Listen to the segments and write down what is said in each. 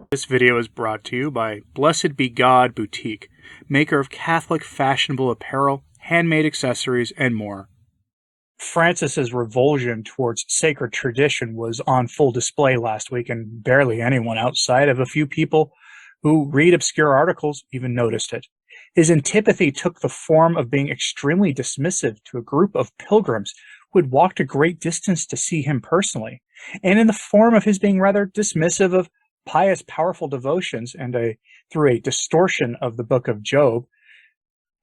This video is brought to you by Blessed Be God Boutique, maker of Catholic fashionable apparel, handmade accessories, and more. Francis's revulsion towards sacred tradition was on full display last week, and barely anyone outside of a few people who read obscure articles even noticed it. His antipathy took the form of being extremely dismissive to a group of pilgrims who had walked a great distance to see him personally, and in the form of his being rather dismissive of pious, powerful devotions, and through a distortion of the book of Job,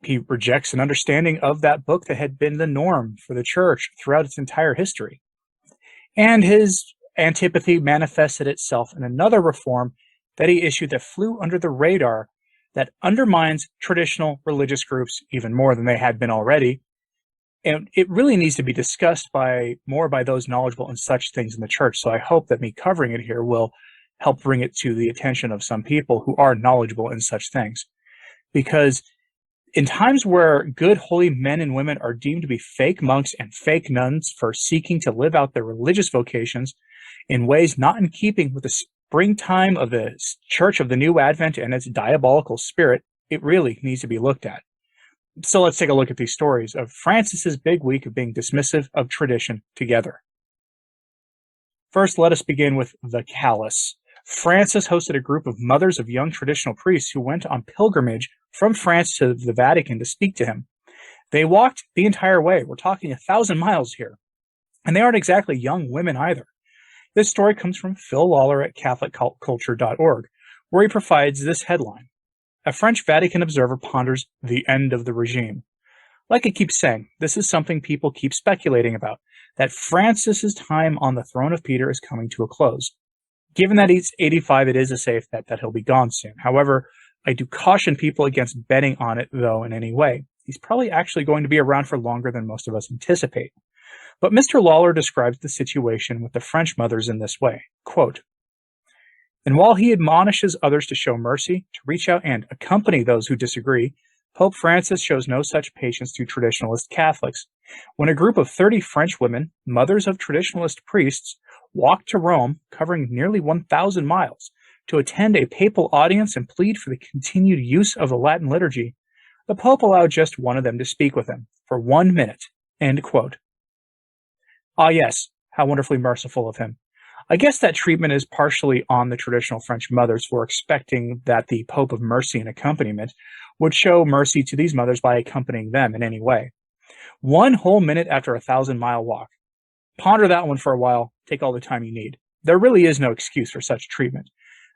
he rejects an understanding of that book that had been the norm for the church throughout its entire history. And his antipathy manifested itself in another reform that he issued that flew under the radar, that undermines traditional religious groups even more than they had been already. And it really needs to be discussed more by those knowledgeable in such things in the church. So I hope that me covering it here will help bring it to the attention of some people who are knowledgeable in such things. Because in times where good holy men and women are deemed to be fake monks and fake nuns for seeking to live out their religious vocations in ways not in keeping with the springtime of the Church of the New Advent and its diabolical spirit, it really needs to be looked at. So let's take a look at these stories of Francis's big week of being dismissive of tradition together. First, let us begin with the callous. Francis hosted a group of mothers of young traditional priests who went on pilgrimage from France to the Vatican to speak to him. They walked the entire way. We're talking 1,000 miles here. And they aren't exactly young women either. This story comes from Phil Lawler at CatholicCulture.org, where he provides this headline. A French Vatican observer ponders the end of the regime. Like it keeps saying, this is something people keep speculating about, that Francis's time on the throne of Peter is coming to a close. Given that he's 85, it is a safe bet that he'll be gone soon. However, I do caution people against betting on it, though, in any way. He's probably actually going to be around for longer than most of us anticipate. But Mr. Lawler describes the situation with the French mothers in this way, quote, "And while he admonishes others to show mercy, to reach out and accompany those who disagree, Pope Francis shows no such patience to traditionalist Catholics. When a group of 30 French women, mothers of traditionalist priests, walked to Rome, covering nearly 1,000 miles, to attend a papal audience and plead for the continued use of the Latin liturgy, the Pope allowed just one of them to speak with him for 1 minute." End quote. Ah, yes, how wonderfully merciful of him. I guess that treatment is partially on the traditional French mothers who are expecting that the Pope of Mercy and Accompaniment would show mercy to these mothers by accompanying them in any way. 1 whole minute after a 1,000-mile walk. Ponder that one for a while. Take all the time you need. There really is no excuse for such treatment.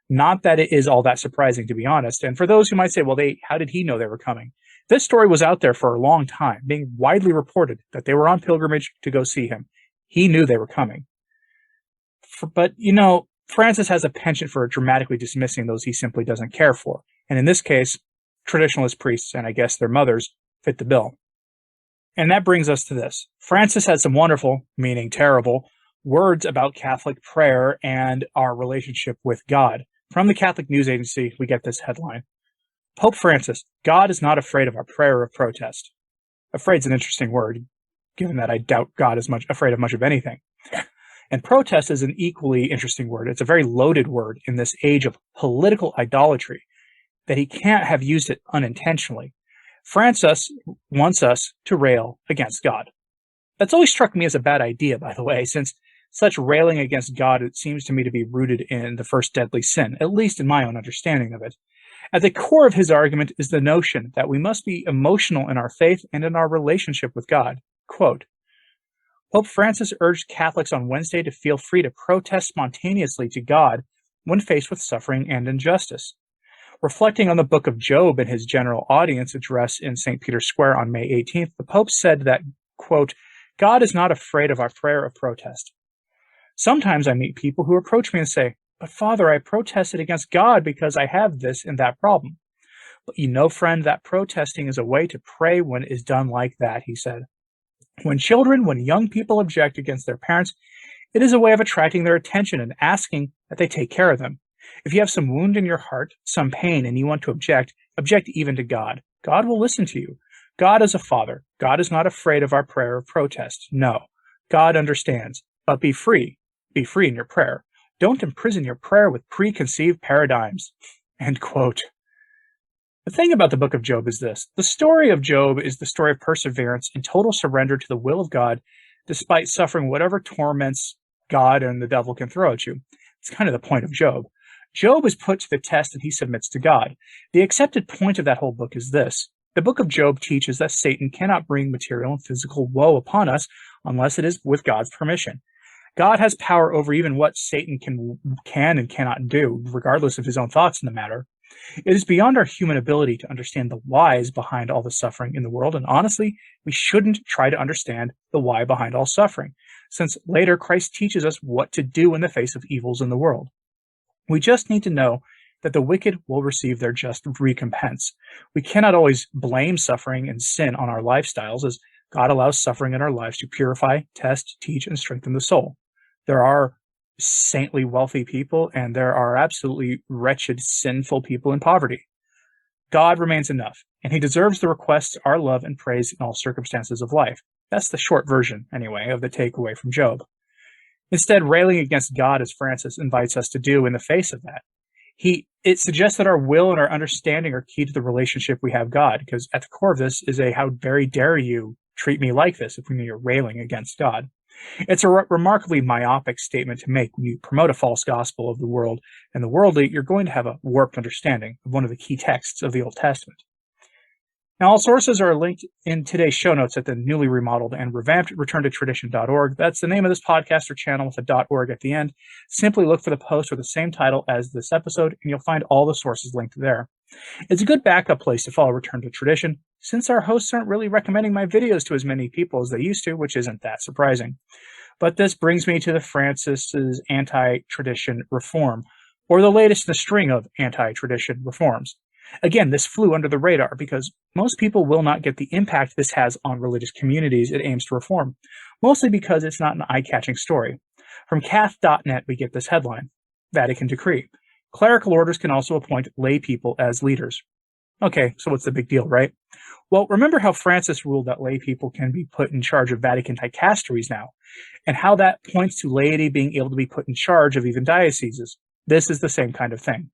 Not that it is all that surprising, to be honest. And for those who might say, well, how did he know they were coming? This story was out there for a long time, being widely reported that they were on pilgrimage to go see him. He knew they were coming. But, Francis has a penchant for dramatically dismissing those he simply doesn't care for. And in this case, traditionalist priests, and I guess their mothers, fit the bill. And that brings us to this. Francis had some wonderful, meaning terrible, words about Catholic prayer and our relationship with God. From the Catholic News Agency, we get this headline. Pope Francis, God is not afraid of our prayer of protest. Afraid's an interesting word, given that I doubt God is afraid of much of anything. And protest is an equally interesting word. It's a very loaded word in this age of political idolatry, that he can't have used it unintentionally. Francis wants us to rail against God. That's always struck me as a bad idea, by the way, since such railing against God, it seems to me to be rooted in the first deadly sin, at least in my own understanding of it. At the core of his argument is the notion that we must be emotional in our faith and in our relationship with God. Quote, Pope Francis urged Catholics on Wednesday to feel free to protest spontaneously to God when faced with suffering and injustice. Reflecting on the book of Job in his general audience address in St. Peter's Square on May 18th, the Pope said that, quote, God is not afraid of our prayer of protest. Sometimes I meet people who approach me and say, but Father, I protested against God because I have this and that problem. But friend, that protesting is a way to pray when it is done like that, he said. When young people object against their parents, it is a way of attracting their attention and asking that they take care of them. If you have some wound in your heart, some pain, and you want to object even to God. God will listen to you. God is a father. God is not afraid of our prayer of protest. No, God understands. But be free. Be free in your prayer. Don't imprison your prayer with preconceived paradigms. End quote. The thing about the book of Job is this. The story of Job is the story of perseverance and total surrender to the will of God, despite suffering whatever torments God and the devil can throw at you. It's kind of the point of Job. Job is put to the test and he submits to God. The accepted point of that whole book is this. The book of Job teaches that Satan cannot bring material and physical woe upon us unless it is with God's permission. God has power over even what Satan can and cannot do, regardless of his own thoughts in the matter. It is beyond our human ability to understand the whys behind all the suffering in the world, and honestly, we shouldn't try to understand the why behind all suffering, since later Christ teaches us what to do in the face of evils in the world. We just need to know that the wicked will receive their just recompense. We cannot always blame suffering and sin on our lifestyles, as God allows suffering in our lives to purify, test, teach, and strengthen the soul. There are saintly, wealthy people, and there are absolutely wretched, sinful people in poverty. God remains enough, and he deserves the requests, our love, and praise in all circumstances of life. That's the short version, anyway, of the takeaway from Job. Instead, railing against God, as Francis invites us to do in the face of that, it suggests that our will and our understanding are key to the relationship we have God, because at the core of this is a how very dare you treat me like this if you're railing against God. It's a remarkably myopic statement to make when you promote a false gospel of the world and the worldly. You're going to have a warped understanding of one of the key texts of the Old Testament. Now, all sources are linked in today's show notes at the newly remodeled and revamped returntotradition.org. That's the name of this podcast or channel with a .org at the end. Simply look for the post with the same title as this episode, and you'll find all the sources linked there. It's a good backup place to follow Return to Tradition, since our hosts aren't really recommending my videos to as many people as they used to, which isn't that surprising. But this brings me to the Francis's anti-tradition reform, or the latest in a string of anti-tradition reforms. Again, this flew under the radar because most people will not get the impact this has on religious communities it aims to reform, mostly because it's not an eye-catching story. From cath.net, we get this headline: Vatican Decree. Clerical orders can also appoint lay people as leaders. Okay, so what's the big deal, right? Well, remember how Francis ruled that lay people can be put in charge of Vatican dicasteries now, and how that points to laity being able to be put in charge of even dioceses. This is the same kind of thing.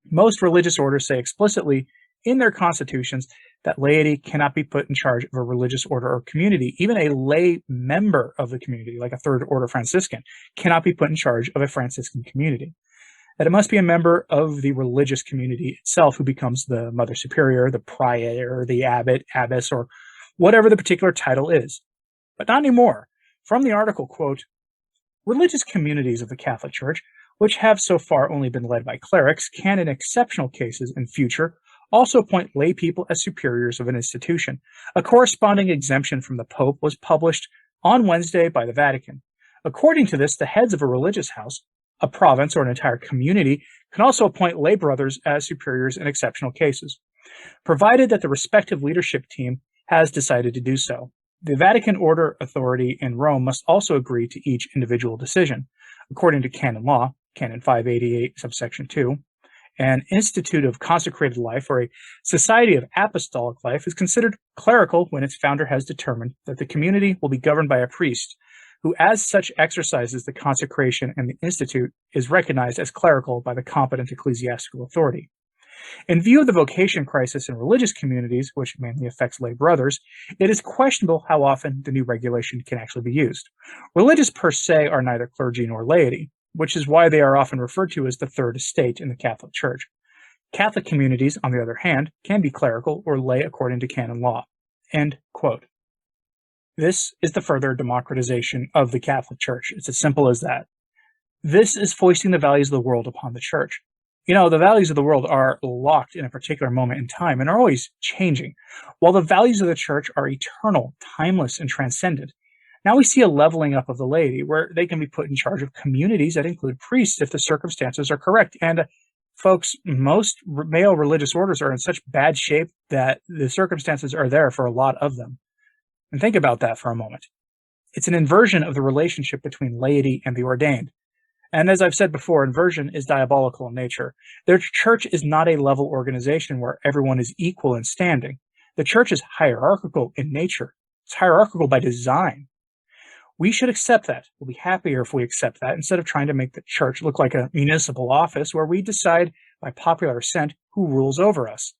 Most religious orders say explicitly in their constitutions that laity cannot be put in charge of a religious order or community. Even a lay member of the community, like a Third Order Franciscan, cannot be put in charge of a Franciscan community. That it must be a member of the religious community itself who becomes the Mother Superior, the Prior, the Abbot, Abbess, or whatever the particular title is. But not anymore. From the article, quote, religious communities of the Catholic Church, which have so far only been led by clerics, can in exceptional cases in future also appoint lay people as superiors of an institution. A corresponding exemption from the Pope was published on Wednesday by the Vatican. According to this, the heads of a religious house, a province, or an entire community can also appoint lay brothers as superiors in exceptional cases, provided that the respective leadership team has decided to do so. The Vatican Order Authority in Rome must also agree to each individual decision. According to canon law, canon 588, subsection 2, an institute of consecrated life or a society of apostolic life is considered clerical when its founder has determined that the community will be governed by a priest who as such exercises the consecration, and the institute is recognized as clerical by the competent ecclesiastical authority. In view of the vocation crisis in religious communities, which mainly affects lay brothers, it is questionable how often the new regulation can actually be used. Religious per se are neither clergy nor laity, which is why they are often referred to as the third estate in the Catholic Church. Catholic communities, on the other hand, can be clerical or lay according to canon law. End quote. This is the further democratization of the Catholic Church. It's as simple as that. This is foisting the values of the world upon the Church. You know, the values of the world are locked in a particular moment in time and are always changing, while the values of the Church are eternal, timeless, and transcendent. Now we see a leveling up of the laity, where they can be put in charge of communities that include priests if the circumstances are correct. And folks, most male religious orders are in such bad shape that the circumstances are there for a lot of them. And think about that for a moment. It's an inversion of the relationship between laity and the ordained. And as I've said before, inversion is diabolical in nature. The Church is not a level organization where everyone is equal in standing. The Church is hierarchical in nature. It's hierarchical by design. We should accept that. We'll be happier if we accept that instead of trying to make the church look like a municipal office where we decide by popular assent who rules over us.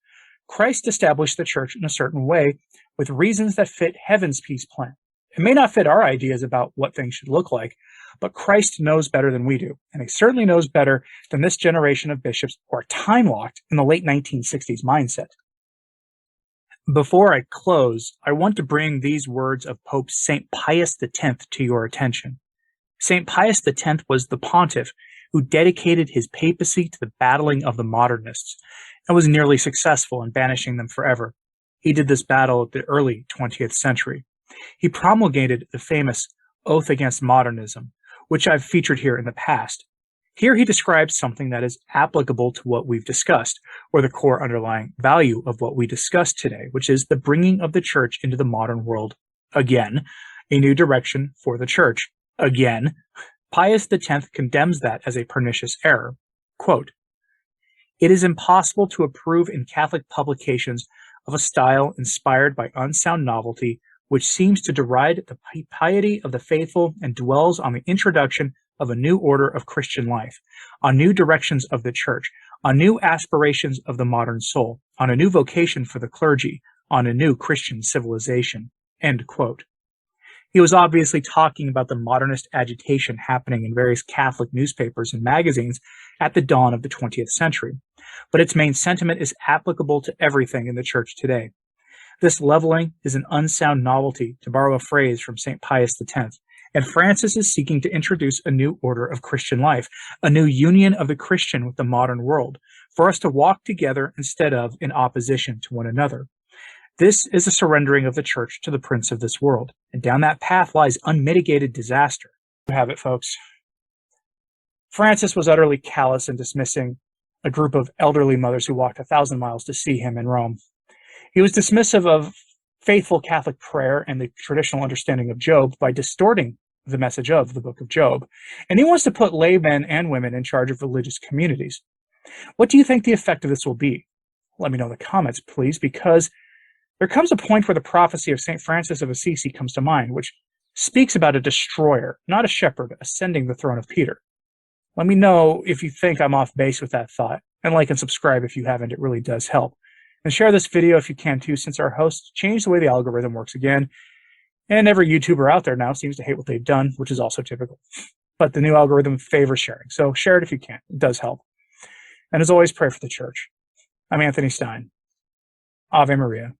Christ established the church in a certain way with reasons that fit heaven's peace plan. It may not fit our ideas about what things should look like, but Christ knows better than we do, and he certainly knows better than this generation of bishops who are time-locked in the late 1960s mindset. Before I close, I want to bring these words of Pope St. Pius X to your attention. St. Pius X was the pontiff who dedicated his papacy to the battling of the modernists and was nearly successful in banishing them forever. He did this battle at the early 20th century. He promulgated the famous Oath Against Modernism, which I've featured here in the past. Here he describes something that is applicable to what we've discussed, or the core underlying value of what we discussed today, which is the bringing of the church into the modern world. Again, a new direction for the church. Again, Pius X condemns that as a pernicious error. Quote, "It is impossible to approve in Catholic publications of a style inspired by unsound novelty, which seems to deride the piety of the faithful and dwells on the introduction of a new order of Christian life, on new directions of the church, on new aspirations of the modern soul, on a new vocation for the clergy, on a new Christian civilization." End quote. He was obviously talking about the modernist agitation happening in various Catholic newspapers and magazines at the dawn of the 20th century, but its main sentiment is applicable to everything in the church today. This leveling is an unsound novelty, to borrow a phrase from St. Pius X, and Francis is seeking to introduce a new order of Christian life, a new union of the Christian with the modern world, for us to walk together instead of in opposition to one another. This is a surrendering of the church to the prince of this world, and down that path lies unmitigated disaster. You have it, folks. Francis was utterly callous in dismissing a group of elderly mothers who walked 1,000 miles to see him in Rome. He was dismissive of faithful Catholic prayer and the traditional understanding of Job by distorting the message of the book of Job. And he wants to put laymen and women in charge of religious communities. What do you think the effect of this will be? Let me know in the comments, please, because there comes a point where the prophecy of St. Francis of Assisi comes to mind, which speaks about a destroyer, not a shepherd, ascending the throne of Peter. Let me know if you think I'm off base with that thought, and like and subscribe if you haven't. It really does help. And share this video if you can too, since our hosts changed the way the algorithm works again. And every YouTuber out there now seems to hate what they've done, which is also typical. But the new algorithm favors sharing, so share it if you can. It does help. And as always, pray for the church. I'm Anthony Stine. Ave Maria.